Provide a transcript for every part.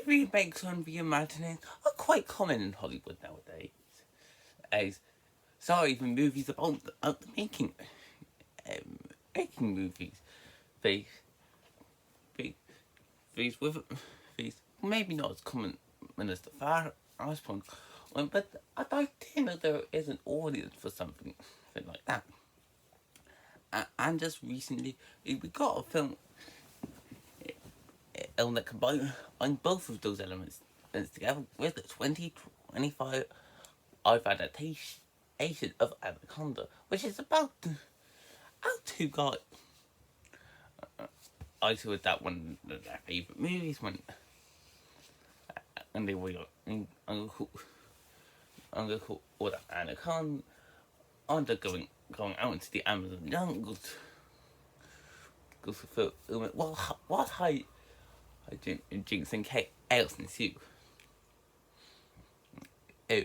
remakes and reimagining are quite common in Hollywood nowadays. As so even movies about um, making movies. These, these, these with these maybe not as common as the first one, but I do know there is an audience for something like that. And just recently, we got a film that combine both of those elements together with the 2025 live adaptation of Anaconda, which is about how two guys. I saw that one of their favourite movies when and they were undercooked or the Anaconda going out into the Amazon jungles to film it. What I Jinx and chaos ensue. Oh,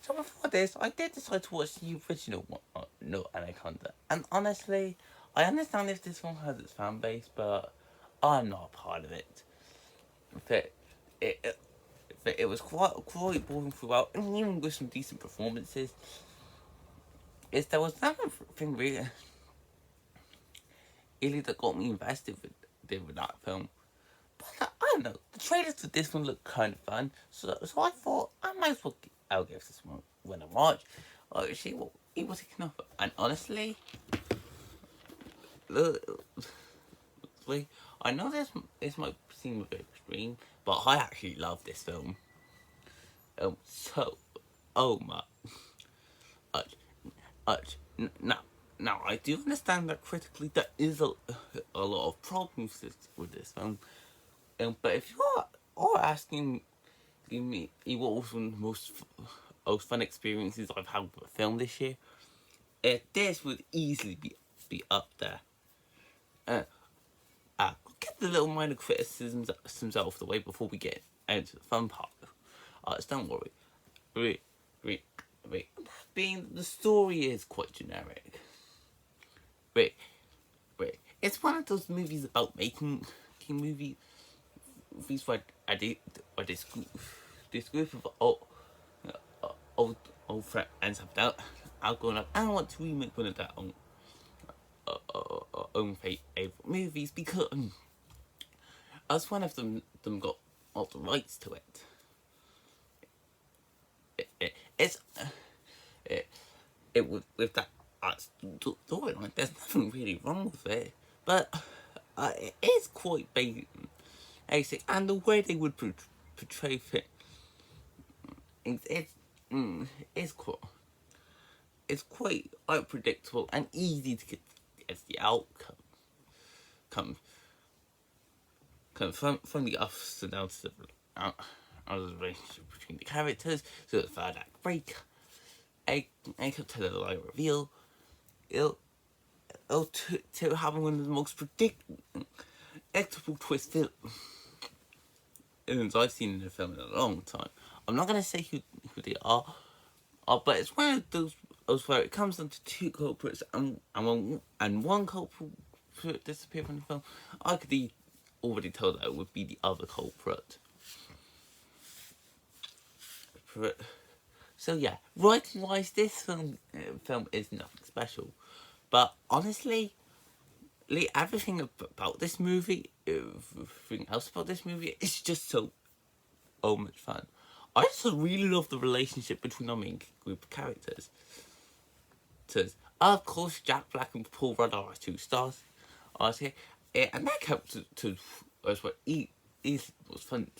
so before this, I did decide to watch the original one, no Anaconda, and honestly, I understand if this one has its fan base, but I'm not a part of it. That it was quite boring throughout, and even with some decent performances, there was nothing really that got me invested with that film. But I don't know, the trailers to this one look kind of fun, so I thought I might as well I'll give this one a watch. See what it was taking off, and honestly, look, I know this might seem a bit extreme, but I actually love this film. So, oh my, uh, uh, now, I do understand that critically there is a lot of problems with this film. But if you're asking me what was one of the most fun experiences I've had with a film this year, this would easily be up there. I'll get the little minor criticisms out of the way before we get into the fun part. So don't worry. Being the story is quite generic. Wait. It's one of those movies about making movies where this group of old friends have out grown up and want to remake one of their own favorite movies because as one of them got all the rights to it. It's with that storyline. There's nothing really wrong with it, but it is quite basic, and the way they would portray it, it's quite unpredictable and easy to get the outcome. From the ups and downs of the relationship between the characters to the third act break, to the live reveal, to having one of the most predictable twist villains I've seen in a film in a long time. I'm not gonna say who they are, but it's one of those where it comes down to two culprits and one culprit disappear from the film. I could already tell that it would be the other culprit. So yeah, writing-wise, this film is nothing special, but honestly, everything about this movie, everything else about this movie, is just so much fun. I just really love the relationship between our main group of characters. Of course, Jack Black and Paul Rudd are our two stars. Honestly, and that helped to as well. It was fun.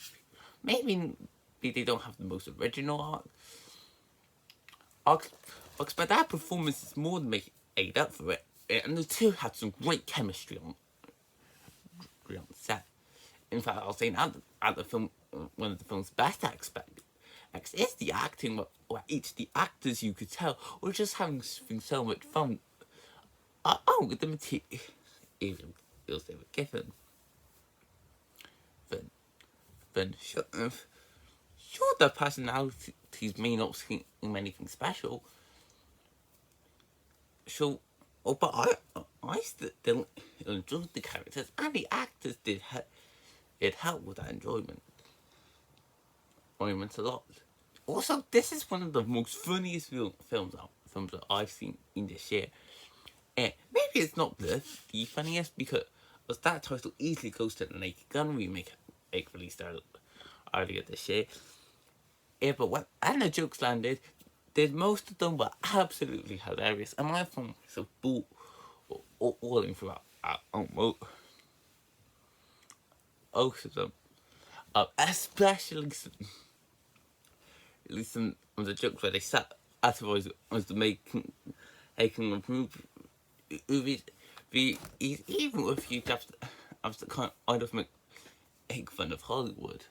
Maybe they don't have the most original arcs, but that performance is more than made up for it. And the two had some great chemistry on set. In fact, I was saying at the film, one of the film's best aspects is the acting, where each of the actors, you could tell, were just having so much fun. With the materials they were given. Then sure, their personalities may not seem anything special. So, but I still enjoyed the characters, and the actors did help with that enjoyment. moments a lot. Also, this is one of the most funniest films that I've seen in this year. And maybe it's not the funniest because that title easily goes to the Naked Gun remake released earlier this year. Yeah, but when the jokes landed, most of them were absolutely hilarious, and I found myself all in throughout most of them. Especially some of the jokes where they sat afterwards was the making of movies. Even with you have to kind of make fun of Hollywood.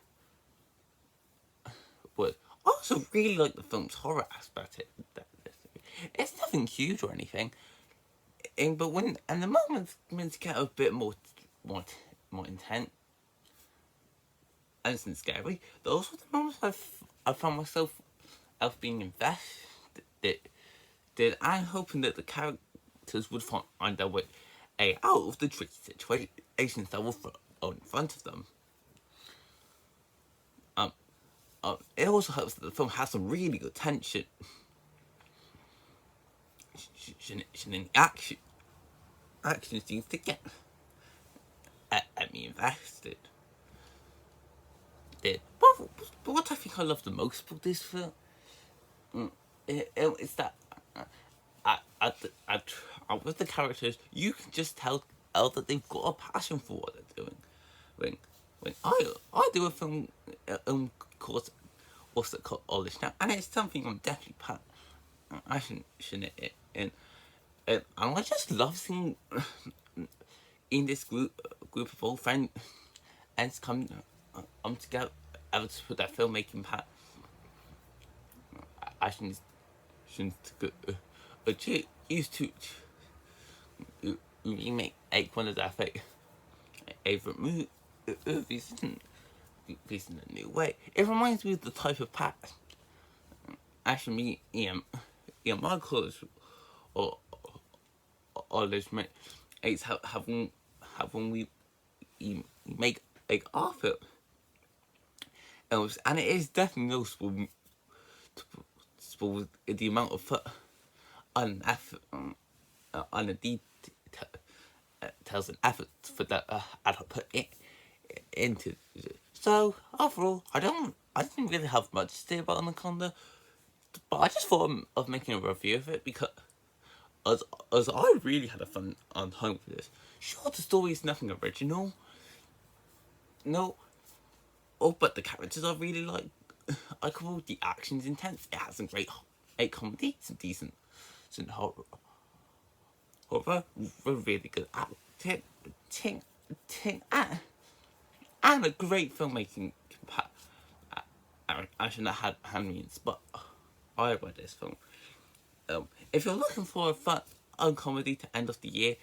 But I also really like the film's horror aspect. It's nothing huge or anything, but when the moments get a bit more intense and scary, those were the moments I found myself being invested. I'm hoping that the characters would find their way out of the tricky situations that were thrown in front of them. It also helps that the film has some really good tension in action scenes to get me invested. But what I think I love the most about this film is that with the characters, you can just tell that they've got a passion for what they're doing. When I do a film course also called Olish now, and it's something I'm definitely passionate in, and I just love seeing in this group of old friends come together to put that filmmaking passion to used to remake one of their favorite movies in a new way. It reminds me of the type of passion me, my college or those mates have when we make our film. And it is definitely noticeable with the amount of on the details and effort for that I put into it. So overall, I didn't really have much to say about Anaconda, but I just thought of making a review of it because as I really had a fun time with this. Sure, the story is nothing original. No. Oh, but the characters are really likeable. The action's intense. It has some great comedy, some decent horror, really good acting, and a great filmmaking. I shouldn't have had me inspired by this film. If you're looking for a fun comedy to end off the year,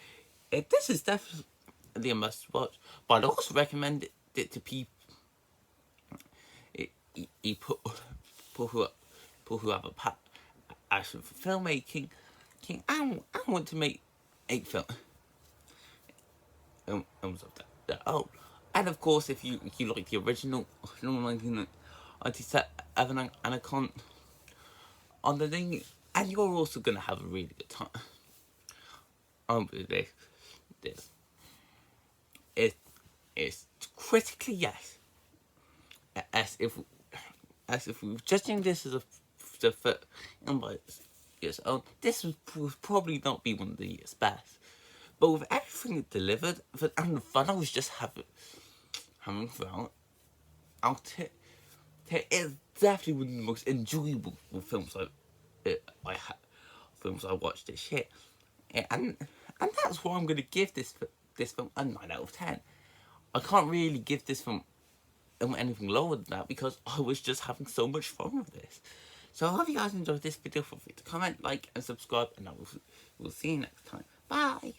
this is definitely a must watch. But I'd also recommend it to people who have a passion for filmmaking and want to make film films of that. Oh, and of course, if you like the original 1997 Anaconda on the thing, and you're also gonna have a really good time. With this is critically yes, as if we were judging this as a film by its own, this would probably not be one of the year's best. But with everything it delivered and the fun I was just having throughout, it's definitely one of the most enjoyable films I watched this year, and that's why I'm gonna give this film a 9 out of 10. I can't really give this film anything lower than that because I was just having so much fun with this. So I hope you guys enjoyed this video. Feel free to comment, like, and subscribe, and I will see you next time. Bye!